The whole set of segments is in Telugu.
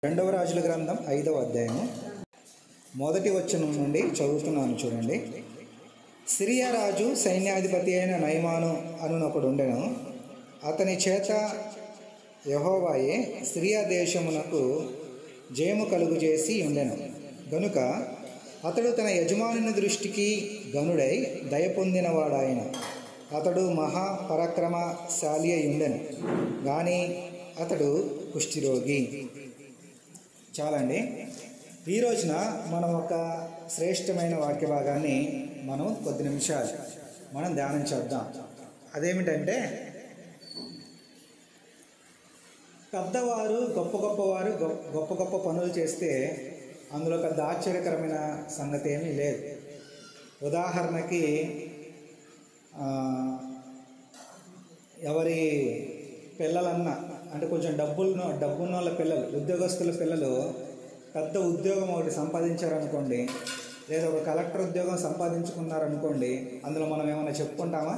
రెండవ రాజుల గ్రంథం 5వ అధ్యాయము మొదటి వచనం నుండి చదువుతున్నాను చూడండి. సిరియా రాజు సైన్యాధిపతి అయిన నయమాను అనునొకడు ఉండెను. అతని చేత యెహోవాయే సిరియా దేశమునకు జయము కలుగు చేసి ఉండెను గనుక అతడు తన యజమానుని దృష్టికి గనుడై దయ పొందినవాడాయన. అతడు మహాపరాక్రమశాలి అయి ఉండెను కానీ అతడు కుష్ఠిరోగి. చాలండి. ఈ రోజున మనం ఒక శ్రేష్టమైన వాక్య భాగాన్ని మనం కొద్ది నిమిషాలు మనం ధ్యానం చేద్దాం. అదేమిటంటే, పెద్దవారు గొప్పవారు గొప్ప పనులు చేస్తే అందులో పెద్ద ఆశ్చర్యకరమైన సంగతి ఏమీ లేదు. ఉదాహరణకి ఎవరి పిల్లలన్నా అంటే కొంచెం డబ్బున్న వాళ్ళ పిల్లలు, ఉద్యోగస్తుల పిల్లలు పెద్ద ఉద్యోగం ఒకటి సంపాదించారనుకోండి, లేదా ఒక కలెక్టర్ ఉద్యోగం సంపాదించుకున్నారనుకోండి, అందులో మనం ఏమైనా చెప్పుకుంటామా?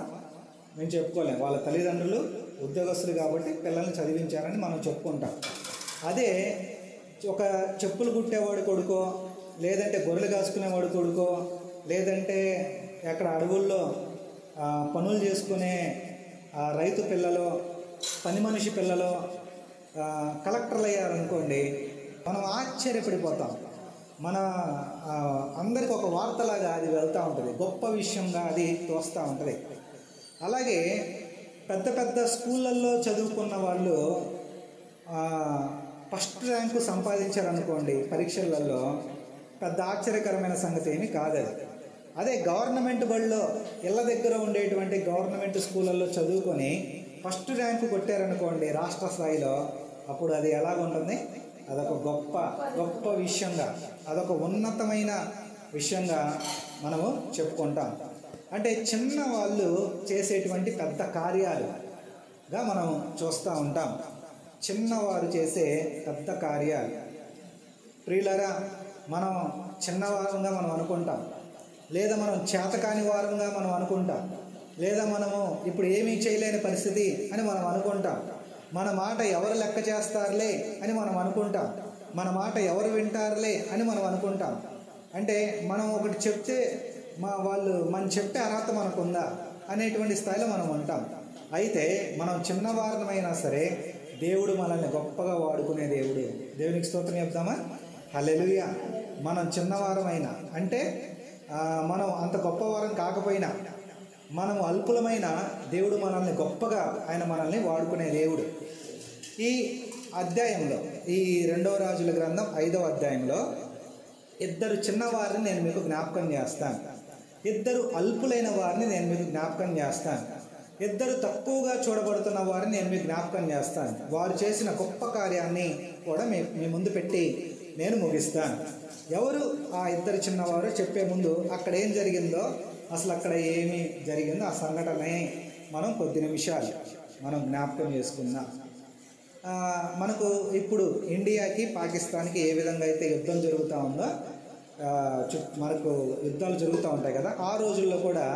మేము చెప్పుకోలేం. వాళ్ళ తల్లిదండ్రులు ఉద్యోగస్తులు కాబట్టి పిల్లల్ని చదివించారని మనం చెప్పుకుంటాం. అదే ఒక చెప్పులు కుట్టేవాడు కొడుకో, లేదంటే గొర్రెలు కాసుకునేవాడు కొడుకో, లేదంటే ఎక్కడ అడవుల్లో పనులు చేసుకునే రైతు పిల్లలో, పని మనిషి పిల్లలో కలెక్టర్లు అయ్యారనుకోండి, మనం ఆశ్చర్యపడిపోతాం. మన అందరికి ఒక వార్తలాగా అది వెళ్తూ ఉంటుంది, గొప్ప విషయంగా అది తోస్తూ ఉంటుంది. అలాగే పెద్ద స్కూళ్ళల్లో చదువుకున్న వాళ్ళు ఫస్ట్ ర్యాంకు సంపాదించారనుకోండి పరీక్షలలో, పెద్ద ఆశ్చర్యకరమైన సంగతి ఏమీ కాదు అది. అదే గవర్నమెంట్ బడిలో ఇళ్ళ దగ్గర ఉండేటువంటి గవర్నమెంట్ స్కూళ్ళల్లో చదువుకొని ఫస్ట్ ర్యాంకు కొట్టారనుకోండి రాష్ట్ర స్థాయిలో, అప్పుడు అది ఎలాగుంటుంది? అదొక గొప్ప విషయంగా, అదొక ఉన్నతమైన విషయంగా మనము చెప్పుకుంటాం. అంటే చిన్న వాళ్ళు చేసేటువంటి పెద్ద కార్యాలుగా మనం చూస్తూ ఉంటాం. చిన్నవారు చేసే పెద్ద కార్యాలు. ప్రియులారా, మనం చిన్నవారంగా మనం అనుకుంటాం, లేదా మనం చేతకాని వారంగా మనం అనుకుంటాం, లేదా మనము ఇప్పుడు ఏమీ చేయలేని పరిస్థితి అని మనం అనుకుంటాం. మన మాట ఎవరు లెక్క చేస్తారులే అని మనం అనుకుంటాం. మన మాట ఎవరు వింటారులే అని మనం అనుకుంటాం. అంటే మనం ఒకటి చెప్తే మనం చెప్పే అర్హత మనకుందా అనేటువంటి స్థాయిలో మనం ఉంటాం. అయితే మనం చిన్నవారమైనా సరే దేవుడు మనల్ని గొప్పగా వాడుకునే దేవుడు. దేవునికి స్తోత్రం చెప్తామా? హల్లెలూయా. మనం చిన్నవారమైనా అంటే మనం అంత గొప్పవారం కాకపోయినా, మనము అల్పులమైన దేవుడు మనల్ని గొప్పగా ఆయన మనల్ని వాడుకునే దేవుడు. ఈ అధ్యాయంలో, ఈ రెండవ రాజుల గ్రంథం 5వ అధ్యాయంలో ఇద్దరు చిన్నవారిని నేను మీకు జ్ఞాపకం చేస్తాను. ఇద్దరు అల్పులైన వారిని నేను మీకు జ్ఞాపకం చేస్తాను. ఇద్దరు తక్కువగా చూడబడుతున్న వారిని నేను మీకు జ్ఞాపకం చేస్తాను. వారు చేసిన గొప్ప కార్యాన్ని కూడా మీ ముందు పెట్టి నేను ముగిస్తాను. ఎవరు ఆ ఇద్దరు చిన్నవారు చెప్పే ముందు అక్కడ ఏం జరిగిందో, అసలు అక్కడ ఏమి జరిగిందో ఆ సంఘటనే మనం కొద్ది నిమిషాలు మనం జ్ఞాపకం చేసుకుందాం. మనకు ఇప్పుడు ఇండియాకి పాకిస్తాన్కి ఏ విధంగా అయితే యుద్ధం జరుగుతూ ఉందో, మనకు యుద్ధాలు జరుగుతూ ఉంటాయి కదా, ఆ రోజుల్లో కూడా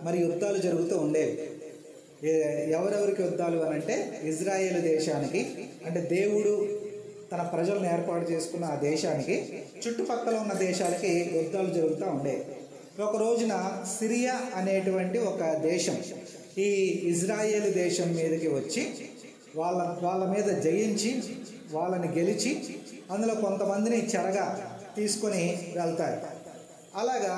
మరి యుద్ధాలు జరుగుతూ ఉండేవి. ఎవరెవరికి యుద్ధాలు అని అంటే, ఇజ్రాయేల్ దేశానికి, అంటే దేవుడు తన ప్రజలను ఏర్పాటు చేసుకున్న ఆ దేశానికి చుట్టుపక్కల ఉన్న దేశాలకి యుద్ధాలు జరుగుతూ ఉండేవి. ఒక రోజున సిరియా అనేటువంటి ఒక దేశం ఈ ఇజ్రాయేల్ దేశం మీదకి వచ్చి వాళ్ళ మీద జయించి వాళ్ళని గెలిచి అందులో కొంతమందిని చెరగా తీసుకొని వెళ్తారు. అలాగా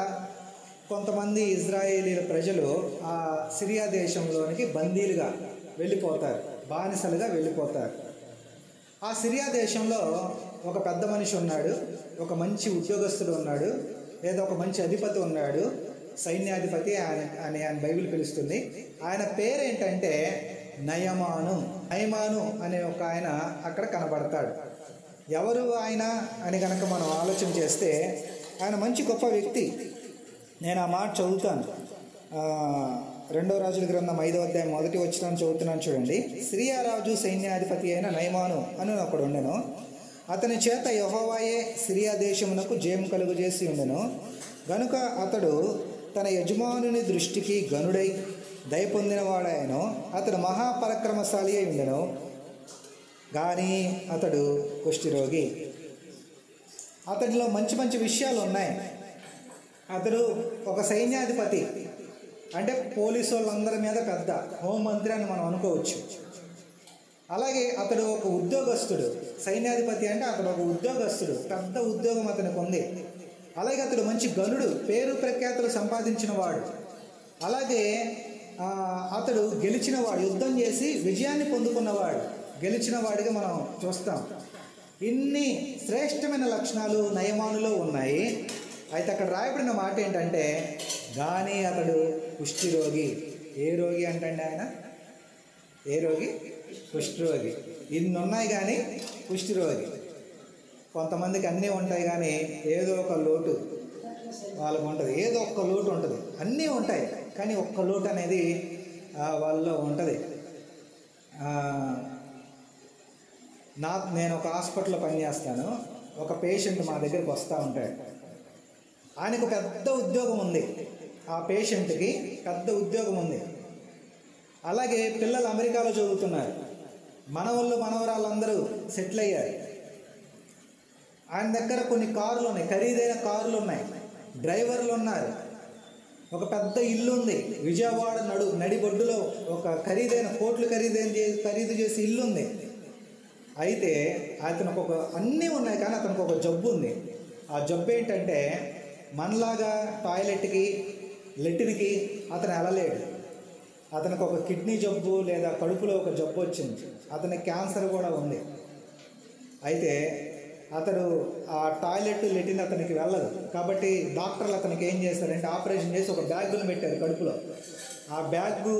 కొంతమంది ఇజ్రాయేలీల ప్రజలు ఆ సిరియా దేశంలోనికి బందీలుగా వెళ్ళిపోతారు, బానిసలుగా వెళ్ళిపోతారు. ఆ సిరియా దేశంలో ఒక పెద్ద మనిషి ఉన్నాడు, ఒక మంచి ఉద్యోగస్తుడు ఉన్నాడు, లేదా ఒక మంచి అధిపతి ఉన్నాడు, సైన్యాధిపతి అని ఆయన బైబిల్ పిలుస్తుంది. ఆయన పేరేంటంటే నయమాను అనే ఒక ఆయన అక్కడ కనబడతాడు. ఎవరు ఆయన అని కనుక మనం ఆలోచన చేస్తే, ఆయన మంచి గొప్ప వ్యక్తి. నేను ఆ మాట చదువుతాను. రెండవ రాజుల గ్రంథం 5వ అధ్యాయం మొదటి వచనం చదువుతున్నాను చూడండి. సిరియా రాజు సైన్యాధిపతి అయిన నయమాను అని ఒకడు ఉండెను. అతని చేత యెహోవాయే సిరియా దేశమునకు జయము కలుగు చేసి ఉండెను గనుక అతడు తన యజమానుని దృష్టికి గనుడై దయ పొందినవాడాయను. అతడు మహాపరాక్రమశాలి అయి ఉండెను కానీ అతడు కుష్ఠిరోగి. అతడిలో మంచి మంచి విషయాలు ఉన్నాయి. అతడు ఒక సైన్యాధిపతి, అంటే పోలీసు వాళ్ళందరి మీద పెద్ద హోంమంత్రి అని మనం అనుకోవచ్చు. అలాగే అతడు ఒక ఉద్యోగస్తుడు. సైన్యాధిపతి అంటే అతడు ఒక ఉద్యోగస్తుడు, పెద్ద ఉద్యోగం అతనికి ఉంది. అలాగే అతడు మంచి గనుడు, పేరు ప్రఖ్యాతులు సంపాదించిన వాడు. అలాగే అతడు గెలిచినవాడు, యుద్ధం చేసి విజయాన్ని పొందుకున్నవాడు, గెలిచిన వాడిగా మనం చూస్తాం. ఇన్ని శ్రేష్టమైన లక్షణాలు నయమానులో ఉన్నాయి. అయితే అక్కడ రాయబడిన మాట ఏంటంటే, కానీ అతడు కుష్ఠిరోగి. ఏ రోగి అంటండి ఆయన? ఏ రోగి? కుష్ఠరోగి. ఇన్ని ఉన్నాయి కానీ కుష్ఠరోగి. కొంతమందికి అన్నీ ఉంటాయి కానీ ఏదో ఒక లోటు వాళ్ళకు ఉంటుంది, ఏదో ఒక్క లోటు ఉంటుంది. అన్నీ ఉంటాయి కానీ ఒక్క లోటు అనేది వాళ్ళలో ఉంటుంది. నేను ఒక హాస్పిటల్లో పనిచేస్తాను. ఒక పేషెంట్ మా దగ్గరికి వస్తూ ఉంటాడు. ఆయనకు పెద్ద ఉద్యోగం ఉంది, ఆ పేషెంట్కి పెద్ద ఉద్యోగం ఉంది. అలాగే పిల్లలు అమెరికాలో చదువుతున్నారు, మనవాళ్ళు మనవరాళ్ళందరూ సెటిల్ అయ్యారు. ఆయన దగ్గర కొన్ని కార్లు ఉన్నాయి, ఖరీదైన కార్లు ఉన్నాయి, డ్రైవర్లు ఉన్నారు, ఒక పెద్ద ఇల్లు ఉంది. విజయవాడ నడిబొడ్డులో ఒక ఖరీదైన కోట్లు ఖరీదు చేసి ఇల్లు ఉంది. అయితే అతనికి ఒక అన్నీ ఉన్నాయి కానీ అతనికి ఒక జబ్బు ఉంది. ఆ జబ్బు ఏంటంటే, మనలాగా టాయిలెట్కి లెట్రిన్కి అతను వెళ్ళలేడు. అతనికి ఒక కిడ్నీ జబ్బు లేదా కడుపులో ఒక జబ్బు వచ్చింది, అతనికి క్యాన్సర్ కూడా ఉంది. అయితే అతడు ఆ టాయిలెట్ లెట్రిన్ అతనికి వెళ్ళదు. కాబట్టి డాక్టర్లు అతనికి ఏం చేస్తారంటే ఆపరేషన్ చేసి ఒక బ్యాగ్ను పెట్టారు కడుపులో. ఆ బ్యాగు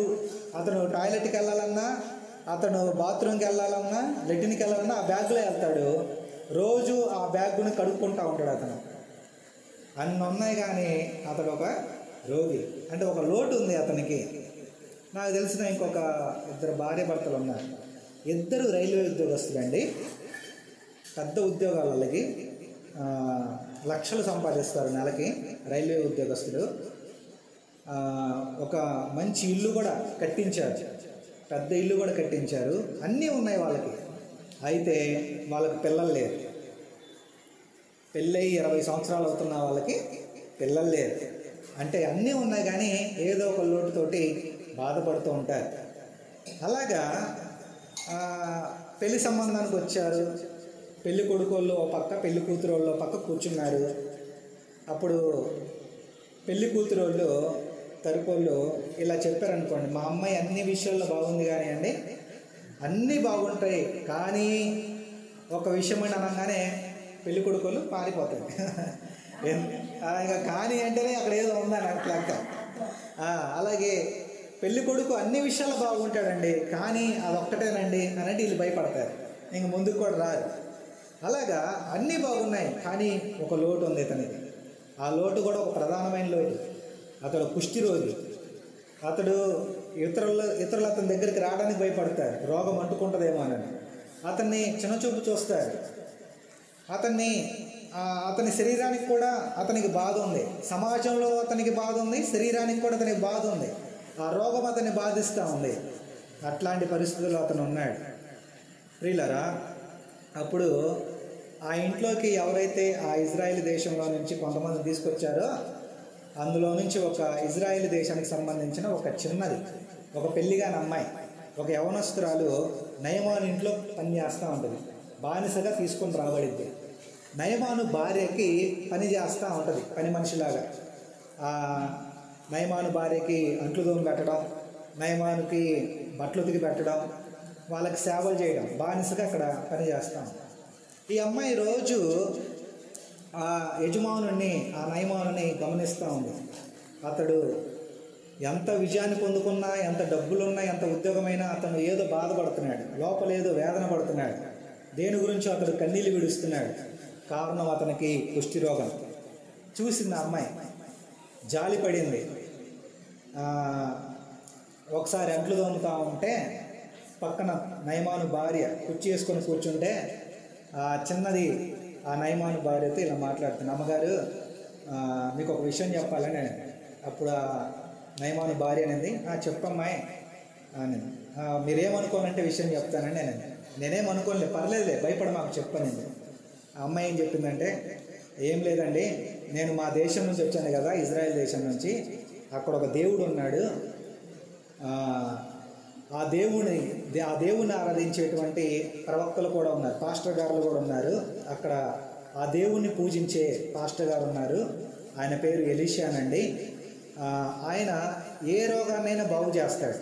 అతను టాయిలెట్కి వెళ్ళాలన్నా, అతను బాత్రూమ్కి వెళ్ళాలన్నా, లెట్రిన్కి వెళ్ళాలన్నా ఆ బ్యాగ్లో వెళ్తాడు. రోజు ఆ బ్యాగ్ను కడుక్కుంటూ ఉంటాడు. అతను అన్నీ ఉన్నాయి కానీ అతడు ఒక రోగి, అంటే ఒక లోటు ఉంది అతనికి. నాకు తెలిసిన ఇంకొక 2 భార్య భర్తలు ఉన్నారు. 2 రైల్వే ఉద్యోగస్తులండి, పెద్ద ఉద్యోగాలకి లక్షలు సంపాదిస్తారు నెలకి రైల్వే ఉద్యోగస్తులు. ఒక మంచి ఇల్లు కూడా కట్టించారు, పెద్ద ఇల్లు కూడా కట్టించారు, అన్నీ ఉన్నాయి వాళ్ళకి. అయితే వాళ్ళకి పిల్లలు లేరు. పెళ్ళయి 20 సంవత్సరాలు అవుతున్న వాళ్ళకి పిల్లలు లేరు. అంటే అన్నీ ఉన్నాయి కానీ ఏదో ఒక లోటుతోటి బాధపడుతూ ఉంటారు. అలాగా పెళ్లి సంబంధానికి వచ్చారు. పెళ్లి కొడుకోళ్ళు ఓ పక్క, పెళ్లి కూతురు వాళ్ళు పక్క కూర్చున్నారు. అప్పుడు పెళ్లి కూతురు వాళ్ళు తరపుళ్ళు ఇలా చెప్పారనుకోండి, మా అమ్మాయి అన్ని విషయాల్లో బాగుంది కానీ అండి, అన్నీ బాగుంటాయి కానీ ఒక విషయం అని అనగానే పెళ్లి కొడుకోళ్ళు పారిపోతాయి. ఇంకా కానీ అంటేనే అక్కడ ఏదో ఉందని అట్లా. అలాగే పెళ్లి కొడుకు అన్ని విషయాలు బాగుంటాడండి కానీ అదొక్కటేనండి అనంటే వీళ్ళు భయపడతారు, ఇంక ముందుకు కూడా రారు. అలాగా అన్నీ బాగున్నాయి కానీ ఒక లోటు ఉంది ఇతనికి. ఆ లోటు కూడా ఒక ప్రధానమైన లోటు. అతడు కుష్ఠిరోగి. అతడు ఇతరులు అతని దగ్గరికి రావడానికి భయపడతారు, రోగం అంటుకుంటుందేమో అని. అతన్ని చిన్నచూపు చూస్తారు. అతని శరీరానికి కూడా అతనికి బాధ ఉంది, సమాజంలో అతనికి బాధ ఉంది, శరీరానికి కూడా అతనికి బాధ ఉంది. ఆ రోగం అతన్ని బాధిస్తూ ఉంది. అట్లాంటి పరిస్థితుల్లో అతను ఉన్నాడు. ప్రియులారా, అప్పుడు ఆ ఇంట్లోకి ఎవరైతే ఆ ఇజ్రాయెల్ దేశంలో నుంచి కొంతమంది తీసుకొచ్చారో అందులో నుంచి ఒక ఇజ్రాయెల్ దేశానికి సంబంధించిన ఒక చిన్నది, ఒక పెళ్లిగాని అమ్మాయి, ఒక యవనస్తురాలు నయమాను ఇంట్లో పనిచేస్తూ ఉంటుంది. బానిసగా తీసుకొని రాబడింది. నయమాను భార్యకి పని చేస్తూ ఉంటుంది, పని మనిషిలాగా. నయమాను భార్యకి అంట్లు దోమి పెట్టడం, నయమానుకి బట్టలు ఉతికి పెట్టడం, వాళ్ళకి సేవలు చేయడం, బానిసగా అక్కడ పని చేస్తాం. ఈ అమ్మాయి రోజు ఆ యజమానుని, ఆ నయమానుని గమనిస్తూ ఉంది. అతడు ఎంత విజయాన్ని పొందుకున్నా, ఎంత డబ్బులున్నా, ఎంత ఉద్యోగమైనా అతను ఏదో బాధపడుతున్నాడు, లోపల ఏదో వేదన పడుతున్నాడు. దేని గురించి అతడు కన్నీళ్ళు విడుస్తున్నాడు. కారణం అతనికి కుష్ఠిరోగం. చూసింది ఆ అమ్మాయి, జాలిపడింది. ఒకసారి అంట్లు తోముతూ ఉంటే పక్కన నయమాను భార్య కుర్చీ వేసుకొని కూర్చుంటే ఆ చిన్నది ఆ నయమాను భార్యతో ఇలా మాట్లాడుతుంది, అమ్మగారు మీకు ఒక విషయం చెప్పాలని. అప్పుడు ఆ నయమాను భార్య అనేది, చెప్పమ్మాయి అని. మీరేమనుకోనంటే విషయం చెప్తానని నేనేమనుకోలే, పర్లేదులే, భయపడ మాకు చెప్పనండి. ఆ అమ్మాయి ఏం చెప్పిందంటే, ఏం లేదండి, నేను మా దేశం నుంచి వచ్చాను కదా, ఇజ్రాయెల్ దేశం నుంచి. అక్కడ ఒక దేవుడు ఉన్నాడు, ఆ దేవుని ఆరాధించేటువంటి ప్రవక్తలు కూడా ఉన్నారు, పాస్టర్ గారులు కూడా ఉన్నారు. అక్కడ ఆ దేవుణ్ణి పూజించే పాస్టర్ గారు ఉన్నారు, ఆయన పేరు ఎలీషానండి. ఆయన ఏ రోగాన్నైనా బాగు చేస్తాడు.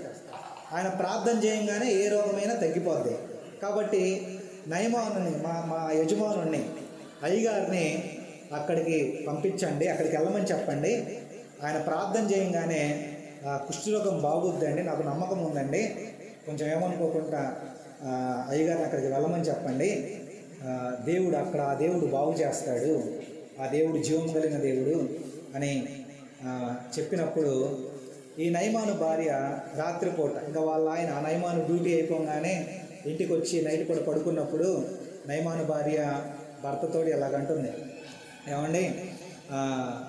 ఆయన ప్రార్థన చేయంగానే ఏ రోగమైనా తగ్గిపోద్ది. కాబట్టి నయమానుని మా యజమానుని అయ్యగారిని అక్కడికి పంపించండి, అక్కడికి వెళ్ళమని చెప్పండి. ఆయన ప్రార్థన చేయంగానే కుష్ఠరోగం బాగుద్దండి, నాకు నమ్మకం ఉందండి, కొంచెం ఏమనుకోకుండా అయ్యగారిని అక్కడికి వెళ్ళమని చెప్పండి. దేవుడు అక్కడ ఆ దేవుడు బాగు చేస్తాడు, ఆ దేవుడు జీవం కలిగిన దేవుడు అని చెప్పినప్పుడు ఈ నయమాను భార్య రాత్రిపూట ఇంకా ఆ నయమాను డ్యూటీ అయిపోగానే ఇంటికి వచ్చి నైట్ కూడా పడుకున్నప్పుడు నయమాను భార్య భర్తతోటి ఎలాగంటుంది, ఏమండి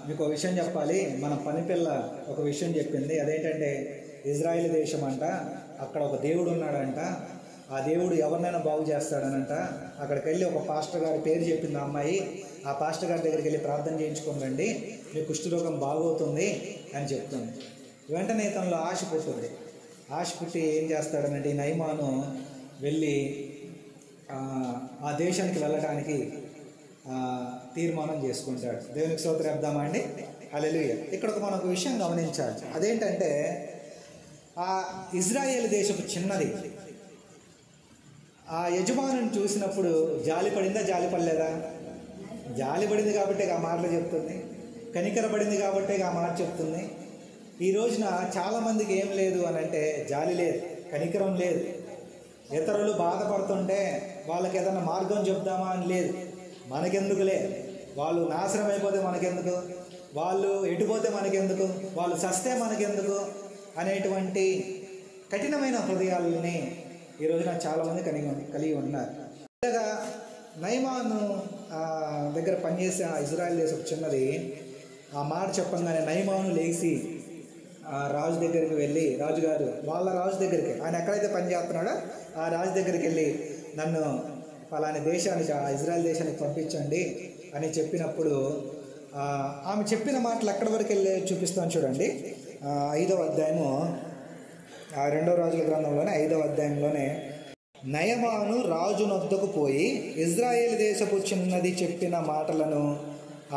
మీకు ఒక విషయం చెప్పాలి, మన పనిపిల్ల ఒక విషయం చెప్పింది. అదేంటంటే ఇజ్రాయెల్ దేశం అంట, అక్కడ ఒక దేవుడు ఉన్నాడంట, ఆ దేవుడు ఎవరినైనా బాగు చేస్తాడనంట. అక్కడికి వెళ్ళి ఒక పాస్టర్ గారి పేరు చెప్పింది ఆ అమ్మాయి, ఆ పాస్టర్ గారి దగ్గరికి వెళ్ళి ప్రార్థన చేయించుకోండి, మీ కుష్ఠరోగం బాగవుతుంది అని చెప్తుంది. వెంటనే తనలో ఆశ పుట్టింది. ఆశ పుట్టి ఏం చేస్తాడనంటే ఈ నయమాను వెళ్ళి ఆ దేశానికి వెళ్ళడానికి తీర్మానం చేసుకుంటాడు. దేవునికి స్తోత్రం చెప్దామా అండి, హల్లెలూయా. ఇక్కడ మనం ఒక విషయం గమనించాలి, అదేంటంటే ఆ ఇజ్రాయేల్ దేశపు చిన్నది ఆ యజమానుని చూసినప్పుడు జాలి పడిందా, జాలి పడలేదా? జాలి పడింది కాబట్టి ఆ మాటలు చెప్తుంది, కనికరపడింది కాబట్టి ఆ మాట చెప్తుంది. ఈ రోజున చాలామందికి ఏం లేదు అని అంటే జాలి లేదు, కనికరం లేదు. ఇతరులు బాధపడుతుంటే వాళ్ళకి ఏదైనా మార్గం చెప్దామా అని లేదు, మనకెందుకులే, వాళ్ళు నాశనం అయిపోతే మనకెందుకు, వాళ్ళు ఎటుపోతే మనకెందుకు, వాళ్ళు చస్తే మనకెందుకు అనేటువంటి కఠినమైన హృదయాలని ఈ రోజున చాలామంది కలిగి ఉన్నారు. ఇలాగా నయమాను దగ్గర పనిచేసే ఆ ఇజ్రాయెల్ దేశం చిన్నది ఆ మాట చెప్పంగానే నయమాను లేచి రాజు దగ్గరికి వెళ్ళి, రాజుగారు వాళ్ళ రాజు దగ్గరికి, ఆయన ఎక్కడైతే పనిచేస్తున్నాడో ఆ రాజు దగ్గరికి వెళ్ళి నన్ను పలాని దేశానికి, ఆ ఇజ్రాయెల్ దేశానికి పంపించండి అని చెప్పినప్పుడు ఆమె చెప్పిన మాటలు ఎక్కడి వరకు వెళ్ళి చూపిస్తాను చూడండి. 5వ అధ్యాయము 2వ రాజుల గ్రంథంలోనే 5వ అధ్యాయంలోనే నయమాను రాజు నొద్దకు పోయి ఇజ్రాయేల్ దేశపు చిన్నది చెప్పిన మాటలను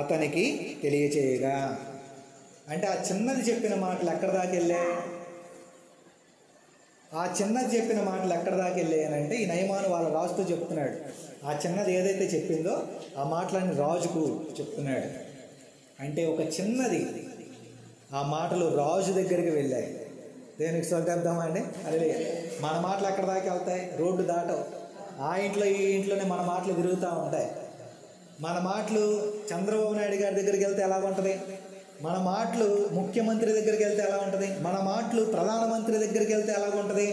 అతనికి తెలియచేయగా, అంటే ఆ చిన్నది చెప్పిన మాటలు ఎక్కడ దాకా వెళ్ళాయి? ఆ చిన్నది చెప్పిన మాటలు ఎక్కడ దాకా వెళ్ళాయి అని అంటే ఈ నయమాను వాళ్ళ రాజుతో చెప్తున్నాడు. ఆ చిన్నది ఏదైతే చెప్పిందో ఆ మాటలన్నీ రాజుకు చెప్తున్నాడు. అంటే ఒక చిన్నది ఆ మాటలు రాజు దగ్గరికి వెళ్ళాయి. దేనికి సొంతేద్దామండి, అదే మన మాటలు ఎక్కడ దాకా వెళ్తాయి? రోడ్డు దాటవు. ఆ ఇంట్లో ఈ ఇంట్లోనే మన మాటలు తిరుగుతూ ఉంటాయి. మన మాటలు చంద్రబాబు నాయుడు గారి దగ్గరికి వెళ్తే ఎలా ఉంటుంది, మన మాటలు ముఖ్యమంత్రి దగ్గరికి వెళ్తే ఎలా ఉంటుంది, మన మాటలు ప్రధానమంత్రి దగ్గరికి వెళ్తే ఎలా ఉంటుంది.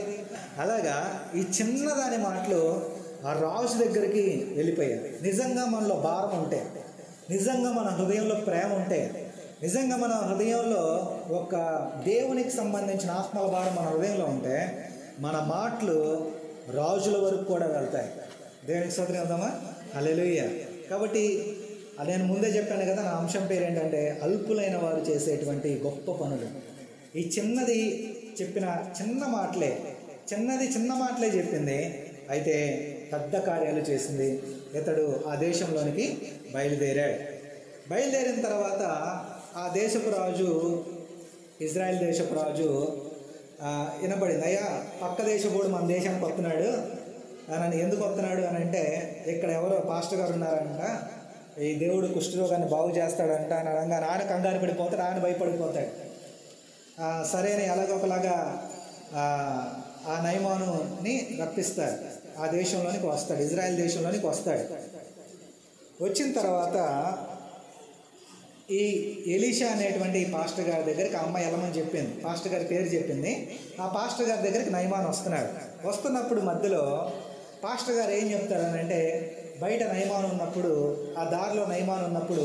అలాగా ఈ చిన్నదాని మాటలు ఆ రాజు దగ్గరికి వెళ్ళిపోయాయి. నిజంగా మనలో భారం ఉంటే, నిజంగా మన హృదయంలో ప్రేమ ఉంటే, నిజంగా మన హృదయంలో ఒక దేవునికి సంబంధించిన ఆత్మల భారం మన హృదయంలో ఉంటే మన మాటలు రాజుల వరకు కూడా వెళ్తాయి. దేవునికి స్తోత్రం చెప్దామా, హల్లెలూయా. కాబట్టి నేను ముందే చెప్పాను కదా, నా అంశం పేరు ఏంటంటే అల్పులైన వారు చేసేటువంటి గొప్ప పనులు. ఈ చిన్నది చెప్పిన చిన్న మాటలే చెప్పింది, అయితే పెద్ద కార్యాలు చేసింది. ఇతడు ఆ దేశంలోనికి బయలుదేరిన తర్వాత ఆ దేశపు రాజు, ఇజ్రాయెల్ దేశపు రాజు వినపడింది, అయ్యా పక్క దేశపోడు మన దేశానికి వస్తున్నాడు అని. ఎందుకు వస్తున్నాడు అని అంటే ఇక్కడ ఎవరో పాస్టర్ గారు ఉన్నారంట, ఈ దేవుడు కుష్ఠరోగాన్ని బాగు చేస్తాడంట అని అనగా ఆయన కంగారు పడిపోతాడు, ఆయన భయపడిపోతాడు. సరేనే ఎలాగొకలాగా ఆ నయమానుని రప్పిస్తాడు, ఆ దేశంలోనికి వస్తాడు, ఇజ్రాయెల్ దేశంలోనికి వస్తాడు. వచ్చిన తర్వాత ఈ ఎలీషా అనేటువంటి పాస్టర్ గారి దగ్గరికి ఆ అమ్మాయి వెళ్ళమని చెప్పింది, పాస్టర్ గారి పేరు చెప్పింది. ఆ పాస్టర్ గారి దగ్గరికి నయమాను వస్తున్నాడు. వస్తున్నప్పుడు మధ్యలో పాస్టర్ గారు ఏం చెప్తారనంటే, బయట నయమాను ఉన్నప్పుడు, ఆ దారిలో నయమాను ఉన్నప్పుడు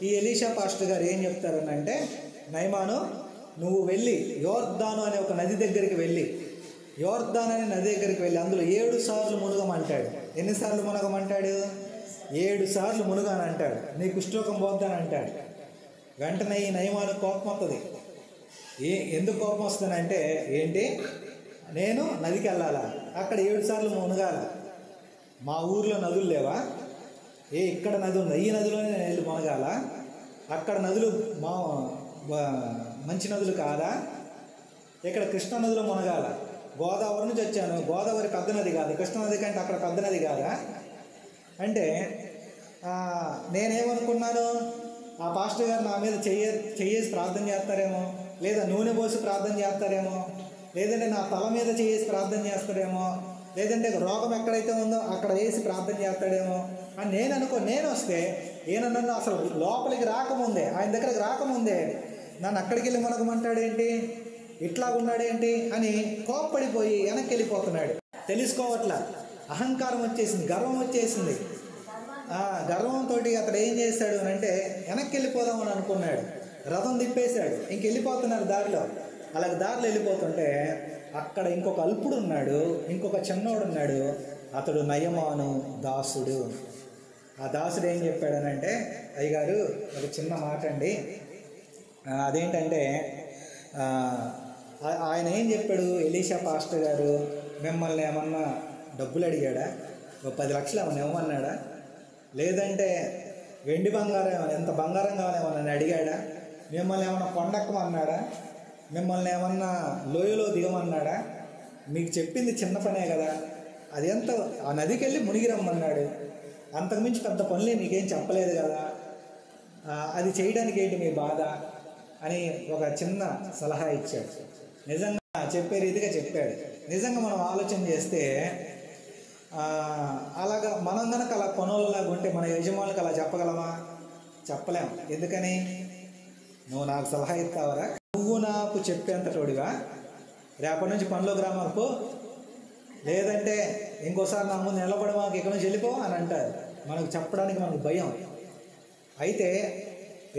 ఈ ఎలీషా పాస్టర్ గారు ఏం చెప్తారనంటే, నయమాను నువ్వు వెళ్ళి యోర్దాను అనే ఒక నది దగ్గరికి వెళ్ళి, యోర్దాను అనే నది దగ్గరికి వెళ్ళి అందులో 7 సార్లు మునగమంటాడు. ఎన్నిసార్లు మునగమంటాడు? 7 సార్లు మునుగానంటాడు, నీ కుష్ఠరోగం పోద్దని అంటాడు. వెంటనే ఈ నయమాను కోపం వస్తుంది. ఎందుకు కోపం వస్తుందంటే, ఏంటి నేను నదికి వెళ్ళాలా, అక్కడ 7 సార్లు మునగాల, మా ఊర్లో నదులు లేవా, ఇక్కడ నది ఉంది, ఈ నదిలోనే నేను వెళ్ళి మునగాల, అక్కడ నదులు మంచి నదులు కాదా, ఇక్కడ కృష్ణా నదిలో మునగాల, గోదావరి నుంచి వచ్చాను, గోదావరి పెద్ద నది కాదు, కృష్ణా నది కంటే అక్కడ పెద్ద నది కాదా అంటే, నేనేమనుకున్నాను, ఆ పాస్టర్ గారు నా మీద చెయ్యేసి ప్రార్థన చేస్తారేమో, లేదా నూనె పోసి ప్రార్థన చేస్తారేమో, లేదంటే నా తల మీద చేసి ప్రార్థన చేస్తాడేమో, లేదంటే రోగం ఎక్కడైతే ఉందో అక్కడ వేసి ప్రార్థన చేస్తాడేమో అని నేను వస్తే ఈయన నన్ను అసలు లోపలికి రాకముందే, ఆయన దగ్గరకు రాకముందే నన్ను అక్కడికి వెళ్ళి మునగమంటాడేంటి, ఇట్లా ఉన్నాడేంటి అని కోప్పడిపోయి వెనక్కి వెళ్ళిపోతున్నాడు. తెలుసుకోవట్లా, అహంకారం వచ్చేసింది, గర్వం వచ్చేసింది. గర్వంతో అతడు ఏం చేశాడు అని అంటే, వెనక్కి వెళ్ళిపోదామని అనుకున్నాడు, రథం తిప్పేశాడు, వెళ్ళిపోతున్నారు దారిలో. అలాగే దారిలో వెళ్ళిపోతుంటే అక్కడ ఇంకొక అల్పుడు ఉన్నాడు, ఇంకొక చిన్నోడు ఉన్నాడు, అతడు నయమాను దాసుడు. ఆ దాసుడు ఏం చెప్పాడనంటే, అయ్యగారు ఒక చిన్న మాట అండి, అదేంటంటే ఆయన ఏం చెప్పాడు, ఎలీషా పాస్టర్ గారు మిమ్మల్ని ఏమన్నా డబ్బులు అడిగాడా, 10 లక్షలు ఏమన్నా ఇవ్వమన్నాడా, లేదంటే వెండి బంగారం ఏమన్నా, ఎంత బంగారం కావాలేమన్నా అడిగాడా, మిమ్మల్ని ఏమన్నా కొండెక్కమన్నాడా, మిమ్మల్ని ఏమన్నా లోయలో దిగమన్నాడా, మీకు చెప్పింది చిన్న పనే కదా, అది ఎంత ఆ నదికి వెళ్ళి మునిగి రమ్మన్నాడు, అంతకుమించి పెద్ద పనులే మీకేం చెప్పలేదు కదా, అది చేయడానికి ఏంటి మీ బాధ అని ఒక చిన్న సలహా ఇచ్చాడు. నిజంగా చెప్పే రీతిగా చెప్పాడు. నిజంగా మనం ఆలోచన చేస్తే అలాగా మనం కనుక అలా పనులలాగా ఉంటే మన యజమానులకు అలా చెప్పగలమా? చెప్పలేం. ఎందుకని? నువ్వు నాకు సలహా ఇస్తావరా, నువ్వు నాకు చెప్పేంతటోడివా, రేపటి నుంచి పనిలో గ్రామాలు పో, లేదంటే ఇంకోసారి నా ముందు నిలబడి మాకు ఇక్కడ నుంచి వెళ్ళిపో అని అంటారు. మనకు చెప్పడానికి మనకు భయం. అయితే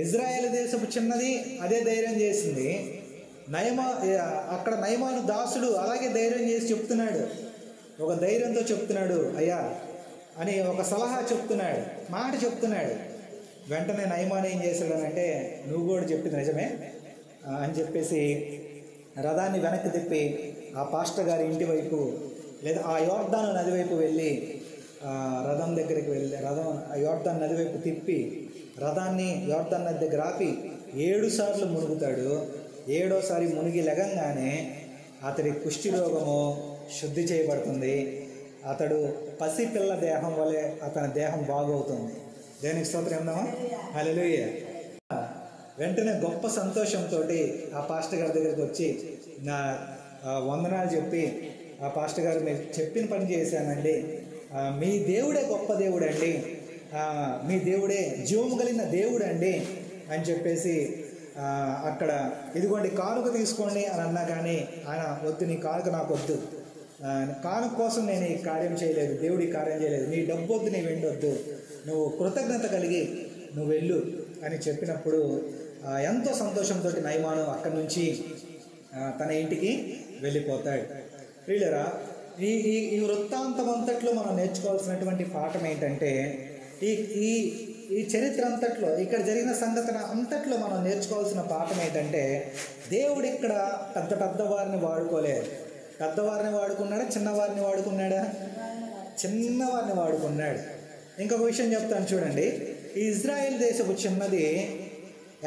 ఇజ్రాయేల్ దేశపు చిన్నది అదే ధైర్యం చేసింది. అక్కడ నయమాను దాసుడు అలాగే ధైర్యం చేసి చెప్తున్నాడు, ఒక ధైర్యంతో చెప్తున్నాడు, అయ్యా అని ఒక సలహా చెప్తున్నాడు, మాట చెప్తున్నాడు. వెంటనే నయమాను ఏం చేశాడనంటే, నువ్వు కూడా చెప్పింది నిజమే అని చెప్పేసి రథాన్ని వెనక్కి తిప్పి ఆ పాస్టర్ గారి ఇంటి వైపు లేదా ఆ యోర్దాను నది వైపు వెళ్ళి రథం దగ్గరికి వెళ్ళి యోర్దాను నది వైపు తిప్పి రథాన్ని యోర్దాను నది దగ్గర ఆపి 7 సార్లు మునుగుతాడు. 7వసారి మునిగి లెగంగానే అతడి కుష్టి రోగము శుద్ధి చేయబడుతుంది. అతడు పసిపిల్ల దేహం వలె అతని దేహం బాగవుతుంది. దేనికి స్తోత్రం చెప్దామా? హల్లెలూయా. వెంటనే గొప్ప సంతోషంతో ఆ పాస్టర్ గారి దగ్గరికి వచ్చి నా వందనాలు చెప్పి, ఆ పాస్టర్ గారు మీరు చెప్పిన పని చేశానండి, మీ దేవుడే గొప్ప దేవుడు అండి, మీ దేవుడే జీవము కలిగిన దేవుడు అండి అని చెప్పేసి అక్కడ ఇదిగోండి కానుక తీసుకోండి అని అన్నా కానీ ఆయన వద్దు, నీ కానుక నాకు వద్దు, కానుక కోసం నేను ఈ కార్యం చేయలేదు, దేవుడి కార్యం చేయలేదు, నీ డబ్బు వద్దు, నీ వెండి వద్దు, నువ్వు కృతజ్ఞత కలిగి నువ్వు వెళ్ళు అని చెప్పినప్పుడు ఎంతో సంతోషంతో నయమాను అక్కడి నుంచి తన ఇంటికి వెళ్ళిపోతాడు. ప్రియులారా, ఈ వృత్తాంతం అంతట్లో మనం నేర్చుకోవాల్సినటువంటి పాఠం ఏంటంటే, ఈ చరిత్ర అంతట్లో ఇక్కడ జరిగిన సంఘటన అంతట్లో మనం నేర్చుకోవాల్సిన పాఠం ఏంటంటే, దేవుడు ఇక్కడ పెద్ద వారిని వాడుకోలేదు. పెద్దవారిని వాడుకున్నాడా, చిన్నవారిని వాడుకున్నాడా? చిన్నవారిని వాడుకున్నాడు. ఇంకొక విషయం చెప్తాను చూడండి. ఈ ఇజ్రాయెల్ దేశపు చిన్నది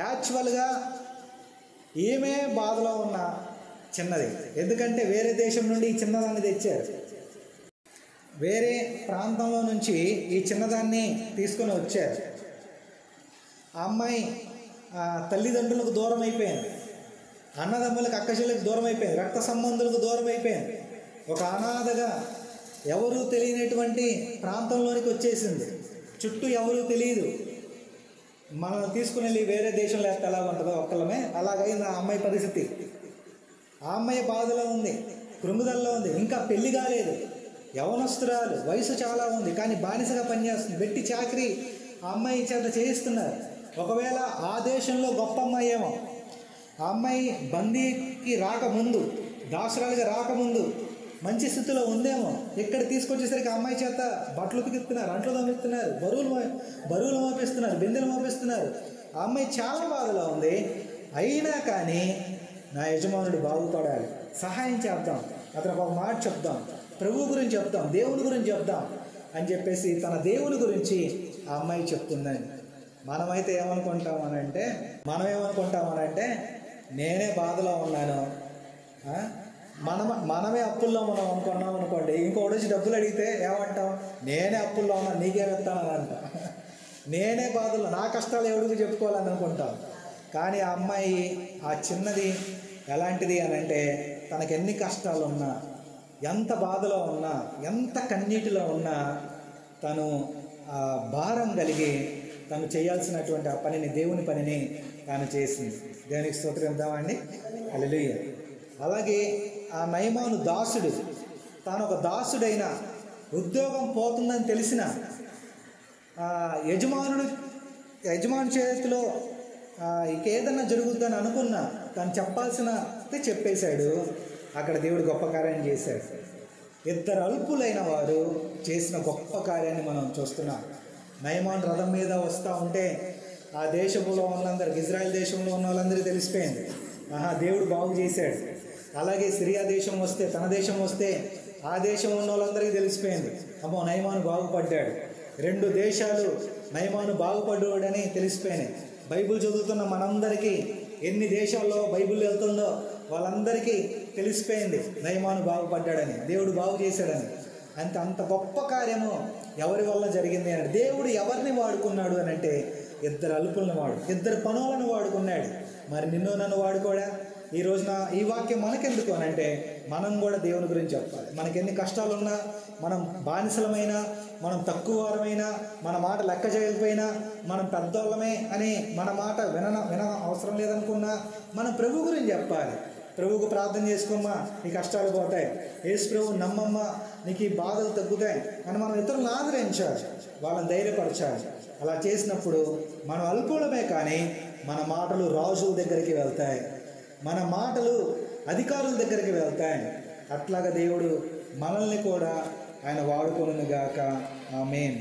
యాక్చువల్గా ఏమే బాధలో ఉన్న చిన్నది. ఎందుకంటే వేరే దేశం నుండి ఈ చిన్నదాన్ని తెచ్చారు, వేరే ప్రాంతంలో నుంచి ఈ చిన్నదాన్ని తీసుకొని వచ్చారు. ఆ అమ్మాయి తల్లిదండ్రులకు దూరం అయిపోయింది, అన్నదమ్ములకు అక్కచెల్లెలకు దూరం అయిపోయింది, రక్త సంబంధులకు దూరం అయిపోయింది, ఒక అనాథగా ఎవరూ తెలియనటువంటి ప్రాంతంలోనికి వచ్చేసింది. చుట్టూ ఎవరూ తెలియదు. మనల్ని తీసుకుని వెళ్ళి వేరే దేశంలో వేస్తే ఎలా ఉంటుందో ఒక్కళ్ళమే, అలాగైంది ఆ అమ్మాయి పరిస్థితి. ఆ అమ్మాయి బాధలో ఉంది, కృంగుదల్లో ఉంది, ఇంకా పెళ్లి కాలేదు, యవనస్తురాలు, వయసు చాలా ఉంది, కానీ బానిసగా పనిచేస్తుంది, వెట్టి చాకరీ ఆ అమ్మాయి చేత చేయిస్తున్నారు. ఒకవేళ ఆ దేశంలో గొప్ప అమ్మాయి ఏమో, ఆ అమ్మాయి బందీకి రాకముందు, దాసురాలుగా రాకముందు మంచి స్థితిలో ఉందేమో, ఇక్కడ తీసుకొచ్చేసరికి ఆ అమ్మాయి చేత బట్టలు ఉతికిస్తున్నారు, అంట్లు తోమిస్తున్నారు, బరువులు మోపిస్తున్నారు, బిందెలు మోపిస్తున్నారు. ఆ అమ్మాయి చాలా బాధలో ఉంది. అయినా కానీ నా యజమానుడు బాగుపడాలి, సహాయం చేద్దాం, అతనికి ఒక మాట చెప్దాం, ప్రభువు గురించి చెప్దాం, దేవుని గురించి చెప్దాం అని చెప్పేసి తన దేవుని గురించి ఆ అమ్మాయి చెప్తుందని. మనమైతే ఏమనుకుంటామనంటే నేనే బాధలో ఉన్నాను, మనమే అప్పుల్లో మనం అనుకున్నాం అనుకోండి, ఇంకోటి వచ్చి డబ్బులు అడిగితే ఏమంటాం? నేనే అప్పుల్లో ఉన్నాను, నీకేమిస్తానని అంట. నేనే బాధలో, నా కష్టాలు ఎవరికి చెప్పుకోవాలని అనుకుంటాం. కానీ ఆ అమ్మాయి, ఆ చిన్నది ఎలాంటిది అని అంటే, తనకు ఎన్ని కష్టాలు ఉన్నా, ఎంత బాధలో ఉన్నా, ఎంత కన్నీటిలో ఉన్నా, తను ఆ భారం కలిగి తను చేయాల్సినటువంటి ఆ పనిని, దేవుని పనిని తాను చేసింది. దేవునికి స్తోత్రం ఇద్దామండి. హల్లెలూయా. అలాగే ఆ నయమాను దాసుడు, తాను ఒక దాసుడైన, ఉద్యోగం పోతుందని తెలిసిన యజమాని చేతిలో ఇంకేదన్నా జరుగుతుందని అనుకున్నా, తను చెప్పాల్సినది చెప్పేశాడు. అక్కడ దేవుడు గొప్ప కార్యం చేశాడు. ఇద్దరు అల్పులైన వారు చేసిన గొప్ప కార్యాన్ని మనం చూస్తున్నాం. నయమాను రథం మీద వస్తూ ఉంటే ఆ దేశంలో ఉన్నందరికి, ఇజ్రాయెల్ దేశంలో ఉన్న వాళ్ళందరికీ తెలిసిపోయింది, దేవుడు బాగు చేశాడు. అలాగే సిరియా దేశం వస్తే, తన దేశం వస్తే ఆ దేశం ఉన్న వాళ్ళందరికీ తెలిసిపోయింది, అమ్మో నయమాను బాగుపడ్డాడు. 2 దేశాలు నయమాను బాగుపడ్డాడని తెలిసిపోయినాయి. బైబిల్ చదువుతున్న మనందరికీ ఎన్ని దేశాల్లో బైబిల్ వెళ్తుందో వాళ్ళందరికీ తెలిసిపోయింది నయమాను బాగుపడ్డాడని, దేవుడు బాగు చేశాడని. అంత గొప్ప కార్యము ఎవరి వల్ల జరిగింది అని, దేవుడు ఎవరిని వాడుకున్నాడు అని అంటే, ఇద్దరు అల్పులను ఇద్దరు పనులను వాడుకున్నాడు. మరి నిన్ను నన్ను వాడుకోడా? ఈ రోజున ఈ వాక్యం మనకెందుకు అని అంటే, మనం కూడా దేవుని గురించి చెప్పాలి. మనకి ఎన్ని కష్టాలున్నా, మనం బానిసలమైనా, మనం తక్కువ వారమైనా, మన మాట లెక్క చేయకపోయినా, మనం పెద్దోళ్ళమే అని మన మాట విన అవసరం లేదనుకున్నా, మనం ప్రభు గురించి చెప్పాలి. ప్రభువుకు ప్రార్థన చేసుకోమ్మా, నీ కష్టాలు పోతాయి, యేసు ప్రభువు నమ్మమ్మా, నీకు ఈ బాధలు తగ్గుతాయి అని మనం ఇతరులను ఆదరించాలి, వాళ్ళని ధైర్యపరచాలి. అలా చేసినప్పుడు మనం అల్పులమే, కానీ మన మాటలు రాజుల దగ్గరికి వెళ్తాయి, మన మాటలు అధికారుల దగ్గరికి వెళ్తాయి. అట్లాగా దేవుడు మనల్ని కూడా ఆయన వాడుకొనుగాక. ఆమేన్.